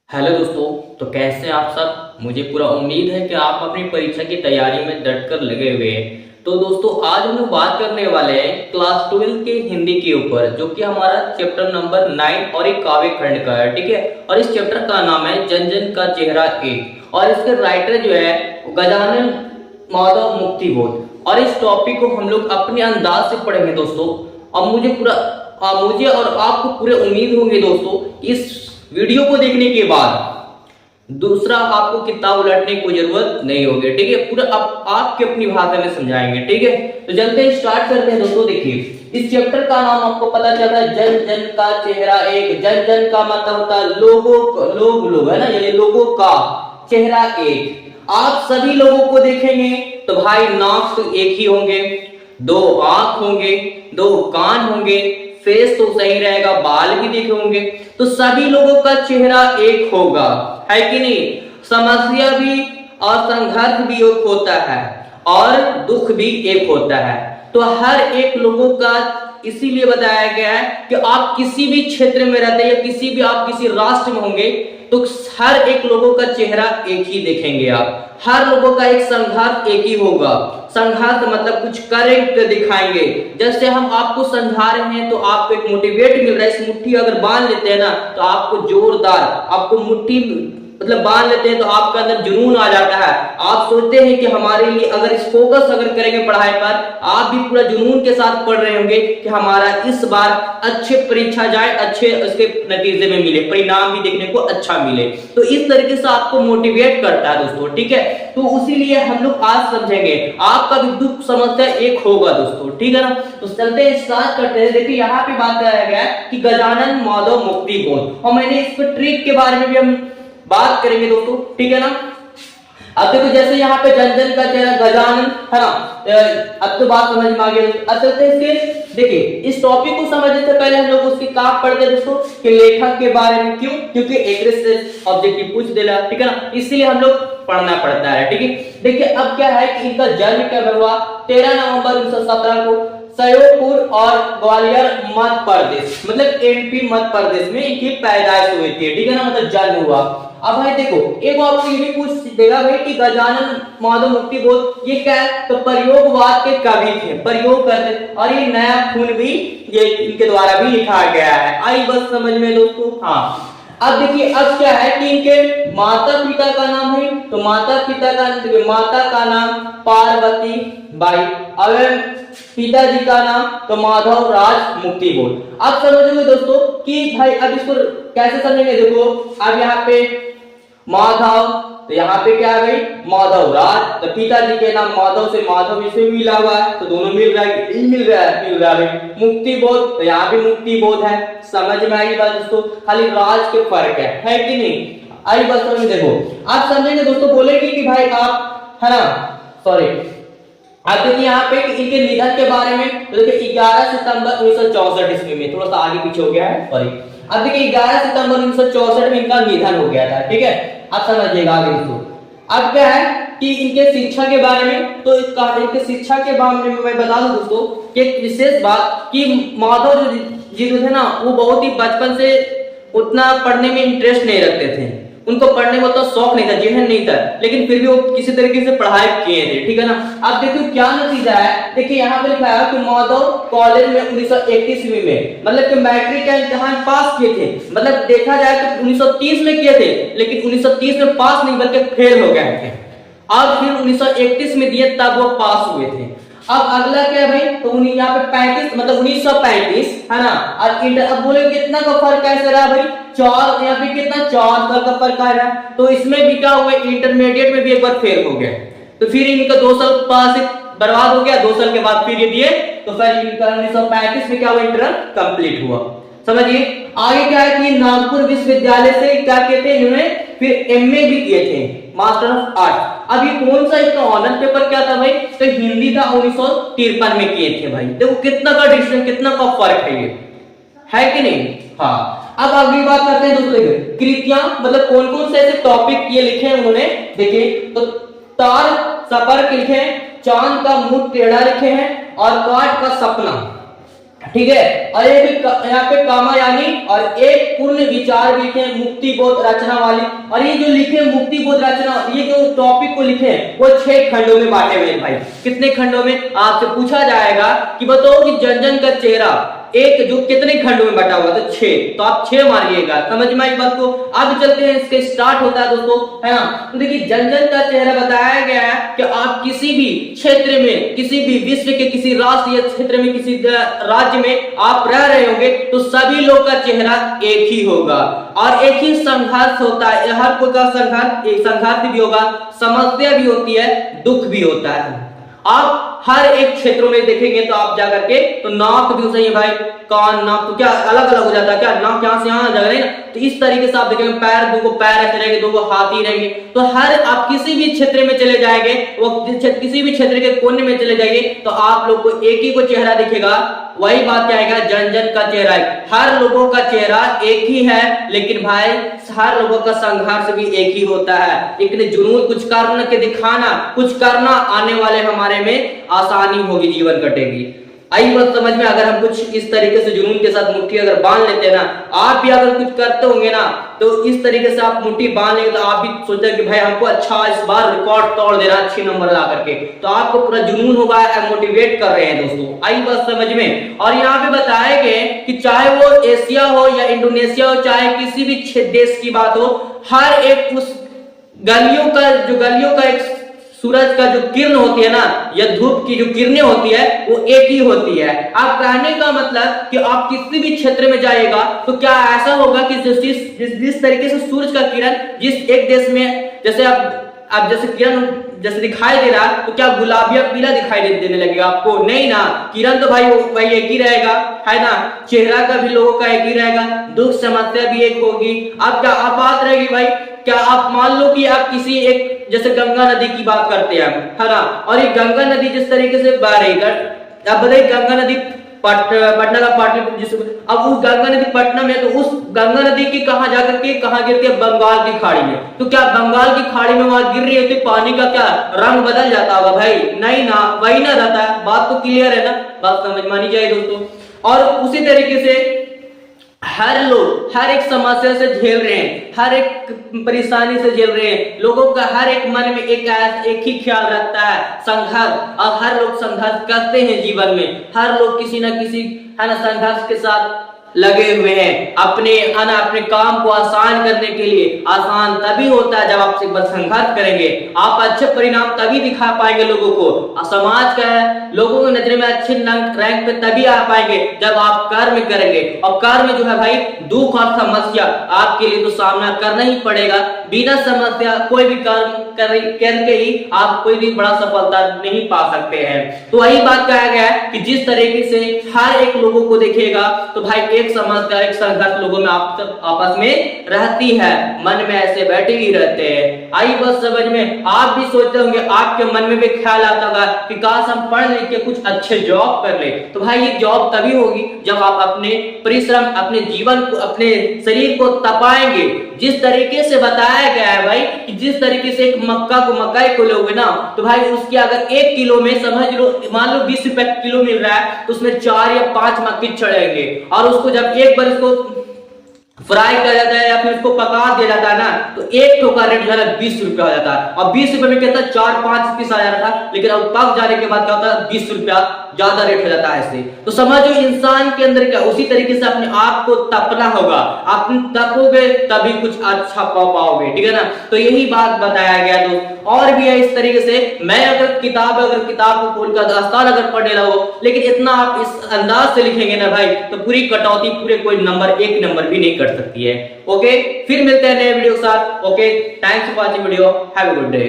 Hello दोस्तों। तो कैसे हैं आप सब। मुझे पूरा उम्मीद है कि आप अपनी परीक्षा की तैयारी में डटकर लगे हुए हैं। तो दोस्तों आज हम लोग बात करने वाले हैं क्लास 12 के हिंदी के ऊपर, जो कि हमारा चैप्टर नंबर 9 और एक काव्य खंड का है। ठीक है, और इस चैप्टर का नाम है जन जन का चेहरा एक, और इसके राइटर जो है गजानन माधव मुक्तिबोध। और इस टॉपिक को हम लोग अपने अंदाज से पढ़ेंगे दोस्तों। और मुझे और आपको पूरे उम्मीद होंगे दोस्तों कि इस वीडियो को देखने के बाद दूसरा आपको किताब उलटने की जरूरत नहीं होगी। ठीक है, पूरा आपके अपनी भाषा में समझाएंगे। ठीक है, तो चलते स्टार्ट करते हैं दोस्तों। देखिए इस चैप्टर का नाम आपको पता चल रहा है जन जन का चेहरा एक। जन जन का मतलब होता है लोग है ना, यानी लोगों का चेहरा एक। आप सभी लोगों को देखेंगे तो भाई नाक तो एक ही होंगे, दो आंख होंगे, दो कान होंगे, फेस तो सही रहेगा, बाल भी देखे होंगे, तो सभी लोगों का चेहरा एक होगा, है कि नहीं। समस्या भी और संघर्ष भी एक होता है और दुख भी एक होता है। तो हर एक लोगों का इसीलिए बताया गया है कि आप किसी भी क्षेत्र में रहते हैं या आप किसी राष्ट्र में होंगे तो हर एक लोगों का चेहरा एक ही देखेंगे आप। हर लोगों का एक संघर्ष एक ही होगा। संघर्ष मतलब कुछ करके दिखाएंगे। जैसे हम आपको समझा रहे हैं तो आपको एक मोटिवेट मिल रहा है। इस मुट्ठी अगर बांध लेते हैं ना तो आपको जोरदार, आपको मुट्ठी मतलब बांध लेते हैं तो आपका अंदर जुनून आ जाता है। आप सोचते हैं कि हमारे लिए अगर इस फोकस अगर करेंगे पढ़ाई पर, आप भी पूरा जुनून के साथ पढ़ रहे होंगे कि हमारा इस बार अच्छे परीक्षा जाए, अच्छे उसके नतीजे में मिले, परिणाम भी देखने को अच्छा मिले। तो इस तरीके से आपको मोटिवेट करता है दोस्तों। ठीक है, तो उसीलिए हम लोग आज समझेंगे आपका भी दुख समस्या एक होगा दोस्तों। ठीक है ना, तो चलते स्टार्ट करते हैं। देखिए यहाँ पे बात कराया गया है कि गजानन माधव मुक्तिबोध, और मैंने इस पर ट्रिक के बारे में भी हम बात करेंगे दोस्तों। ठीक है ना, अब देखो जैसे यहाँ पे जन जन का चेहरा गजानन है ना, अब तो बात समझ में आ गई। अब चलते हैं इसके, देखिए इस टॉपिक को समझने से पहले हम लोग उसकी काम पढ़ते हैं दोस्तों कि लेखक के बारे में। क्यों? क्योंकि एक से ऑब्जेक्टिव पूछ देला। ठीक है ना, इसलिए हम लोग पढ़ना पड़ता है। ठीक है, देखिए अब क्या है कि इनका जन्म कब हुआ, 13 नवंबर 1917 को सयोपुर और ग्वालियर मध्य प्रदेश, मतलब एमपी मध्य प्रदेश में इनकी पैदाइश हुई थी। ठीक है ना, मतलब जन्म हुआ। अब भाई देखो एक आपको ये भी पूछ देगा भाई कि गजानन माधव मुक्तिबोध ये क्या है, तो प्रयोगवाद के कवि थे, प्रयोग करते, और ये नया खून भी ये इनके द्वारा भी लिखा गया है। आई बस समझ में दोस्तों। हाँ, अब देखिए अब क्या है कि इनके माता पिता का नाम है, तो माता का नाम पार्वती बाई, और पिताजी का नाम तो माधव राज मुक्तिबोध। अब समझोगे दोस्तों कि भाई अब इसको कैसे समझेंगे। देखो अब यहाँ पे माधव, तो यहाँ पे क्या है भाई माधव राज, तो पिताजी के नाम माधव से माधव इसमें मिला हुआ है, तो दोनों मिल रहा है, मिल रहा है मुक्तिबोध, तो यहाँ पे मुक्तिबोध है। समझ में आई बात दोस्तों, खाली राज के फर्क है कि नहीं। आई बात समझ। देखो आप समझेंगे दोस्तों, बोलेंगे कि भाई आप है ना, सॉरी अब देखिए यहाँ पे इनके निधन के बारे में, तो देखिए 11 सितंबर 1964 ईस्वी में, थोड़ा सा आगे पीछे हो गया है सॉरी। अब देखिए 11 सितंबर 1964 में इनका निधन हो गया था। ठीक है, अब समझिएगा आगे इसको। अब क्या है कि इनके शिक्षा के बारे में, तो इनके शिक्षा के बारे में मैं बता दूं दोस्तों कि एक विशेष बात कि माधव जी जो थे ना वो बहुत ही बचपन से उतना पढ़ने में इंटरेस्ट नहीं रखते थे। उनको पढ़ने में तो शौक नहीं था, जहन नहीं था, लेकिन फिर भी वो किसी तरीके से पढ़ाई किए थे। ठीक है ना, अब देखो क्या नतीजा है। देखिए यहाँ पे लिखा है कि माधव कॉलेज में 1931 में, मतलब कि मैट्रिक का इम्तिहान पास किए थे। मतलब देखा जाए तो 1930 में किए थे, लेकिन 1930 में पास नहीं बल्कि फेल हो गए थे। अब फिर 1931 में दिए तब वो पास हुए थे। अब अगला क्या है भाई, तो यहाँ पे 35 मतलब 1935 है ना, और इंटर। अब बोले कितना का फर्क कैसे रहा भाई, 4, यहाँ पे कितना 4 साल का फर्क आ रहा है। तो इसमें भी क्या हुआ, इंटरमीडिएट में भी एक बार फेल हो गया, तो फिर इनका 2 साल पास बर्बाद हो गया। 2 साल के बाद फिर ये दिए, तो फिर इनका 1935 में क्या हुआ, इंटर कंप्लीट हुआ। समझिए आगे क्या है कि नागपुर विश्वविद्यालय से क्या कहते हैं इन्होंने फिर एमए भी किए थे, मास्टर ऑफ आर्ट। अब ये कौन सा इसका ऑनर पेपर क्या था भाई, तो हिंदी था, 1953 में किए थे भाई। देखो कितना का डिफरेंस, कितना का फर्क है ये, है कि नहीं। हाँ, अब अगली बात करते हैं दोस्तों, देखिए कृतियां मतलब कौन कौन से ऐसे टॉपिक ये लिखे हैं उन्होंने। देखिए तो तार सफर लिखे हैं, चांद का मुंह टेढ़ा लिखे हैं, और काट का सपना, ठीक है। और ये भी यहाँ पे कामयानी और एक पूर्ण विचार भी लिखे मुक्ति बोध रचना वाली। और ये जो लिखे मुक्ति बोध रचना, ये जो टॉपिक को लिखे वो 6 खंडों में बांटे हुए भाई। कितने खंडों में आपसे पूछा जाएगा कि बताओ कि जन जन का चेहरा एक जो कितने खंडों में बटा हुआ, तो 6, तो आप 6 मारिएगा। समझ में आई बात को। अब चलते हैं, इसके स्टार्ट होता है दोस्तों, है ना। तो देखिए जन जन का चेहरा बताया गया है कि आप किसी भी क्षेत्र में, किसी भी विश्व के किसी राष्ट्र या क्षेत्र में, किसी राज्य में आप रह रहे होंगे तो सभी लोग का चेहरा एक ही होगा और एक ही संघर्ष होता है। हर कोई का संघर्ष भी होगा, समस्या भी होती है, दुख भी होता है। आप हर एक क्षेत्रों में देखेंगे तो आप जाकर के, तो नाक भी सही है भाई, कान नाक तो क्या अलग अलग हो जाता है, क्या नाक यहाँ से यहाँ जगह नहीं ना। तो इस तरीके से आप देखेंगे पैर, 2 पैर ऐसे रहेंगे, 2 हाथ ही रहेंगे। तो हर आप किसी भी क्षेत्र में चले जाएंगे, वो किसी भी क्षेत्र के कोने में चले जाइए तो आप लोग को एक ही को चेहरा दिखेगा। वही बात क्या आएगा, जन जन का चेहरा है। हर लोगों का चेहरा एक ही है, लेकिन भाई हर लोगों का संघर्ष भी एक ही होता है। एक जुनून कुछ करना के दिखाना, कुछ करना, आने वाले हमारे में आसानी होगी, जीवन कटेगी। आई बात समझ में। अगर हम कुछ इस तरीके से जुनून के साथ मुट्ठी अगर बांध लेते हैं ना, आप भी अगर कुछ करते होंगे ना, तो इस तरीके से आप मुट्ठी बांध लेंगे तो आप भी सोचते हैं कि भाई हमको अच्छा इस बार रिकॉर्ड तोड़ देना, अच्छे नंबर ला करके, तो आपको पूरा जुनून होगा, मोटिवेट कर रहे हैं दोस्तों। आई बात समझ में। और यहाँ पे बताया गया कि चाहे वो एशिया हो या इंडोनेशिया हो, चाहे किसी भी देश की बात हो, हर एक उस गलियों का एक सूरज का जो किरण होती है ना, या धूप की जो किरणें होती है, वो एक ही होती है। आप कहने का मतलब कि आप किसी भी क्षेत्र में जाइएगा तो क्या ऐसा होगा कि जिस तरीके से सूरज का किरण जिस एक देश में, जैसे आप जैसे किरण जैसे दिखाई दे रहा, तो क्या गुलाबी या पीला दिखाई देने लगेगा आपको? नहीं ना, किरण तो भाई एक ही रहेगा, है ना। चेहरा का भी लोगों का एक ही रहेगा, दुख समस्या भी एक होगी। अब क्या आप बात रहेगी भाई, क्या आप मान लो कि आप किसी एक जैसे गंगा नदी की बात करते हैं, है ना, और ये गंगा नदी जिस तरीके से बह रही है, आप बताइए गंगा नदी पटना का पाटलिपुत्र, अब उस गंगा नदी पटना में, तो उस गंगा नदी की कहां जाकर के कहां गिरती है, बंगाल की खाड़ी में। तो क्या बंगाल की खाड़ी में वहां गिर रही है तो पानी का क्या रंग बदल जाता होगा भाई? नहीं ना, वही ना रहता है। बात तो क्लियर है ना, बात समझ मानी जाए दोस्तों। और उसी तरीके से हर लोग हर एक समस्या से झेल रहे हैं, हर एक परेशानी से झेल रहे हैं। लोगों का हर एक मन में एक ही ख्याल रखता है, संघर्ष। और हर लोग संघर्ष करते हैं जीवन में, हर लोग किसी न किसी, है ना, संघर्ष के साथ लगे हुए हैं अपने काम को आसान करने के लिए। आसान तभी होता है जब आप संघर्ष करेंगे। आप अच्छे परिणाम तभी दिखा पाएंगे लोगों को, समाज का लोगों की नजर में अच्छे रैंक पे तभी आ पाएंगे जब आप कर्म करेंगे। और कर्म जो है भाई, दुख और समस्या आपके लिए तो सामना करना ही पड़ेगा। बिना समस्या कोई भी कर्म करके ही आप कोई भी बड़ा सफलता नहीं पा सकते हैं। तो वही बात कहा गया है कि जिस तरीके से हर एक लोगों को देखेगा तो भाई एक समस्या, एक संघर्ष लोगों में आपस में रहती है, मन में ऐसे बैठे ही रहते हैं। आई बस समझ में। आप भी सोचते होंगे, आपके मन में भी ख्याल आता होगा कि काश हम पढ़ लिख के कुछ अच्छे जॉब कर ले। तो भाई ये जॉब तभी होगी जब आप अपने परिश्रम, अपने जीवन को, अपने शरीर को तपाएंगे। जिस तरीके से बताया गया है भाई कि जिस तरीके से एक मकई को लोगे ना, तो भाई उसकी अगर 1 किलो में समझ लो, मान लो 20 रुपए किलो मिल रहा है, तो उसमें 4 या 5 मक्की चढ़ेंगे। और उसको जब एक बार उसको फ्राई किया जाता है या फिर उसको पका दिया जाता है ना, तो एक ठो का रेट जो है 20 रुपया हो जाता है। और 20 रुपए में कहता है 4-5 पीस आ जाता था, लेकिन अब पक जाने के बाद क्या होता है, 20 रुपया ज्यादा रेट हो जाता है ऐसे। तो समझो इंसान के अंदर क्या, उसी तरीके से अपने आप को तपना होगा। आप तपोगे तभी कुछ अच्छा पा पाओगे, ठीक है ना। तो यही बात बताया गया दोस्त। और भी है इस तरीके से। मैं अगर किताब को खोलकर आसान अगर पढ़ने लगो, लेकिन इतना आप इस अंदाज से लिखेंगे ना भाई, तो पूरी कटौती, पूरे कोई नंबर, 1 नंबर भी नहीं कर सकती है। ओके, फिर मिलते हैं नए वीडियो के साथ। Okay, thanks for watching video, have a good day.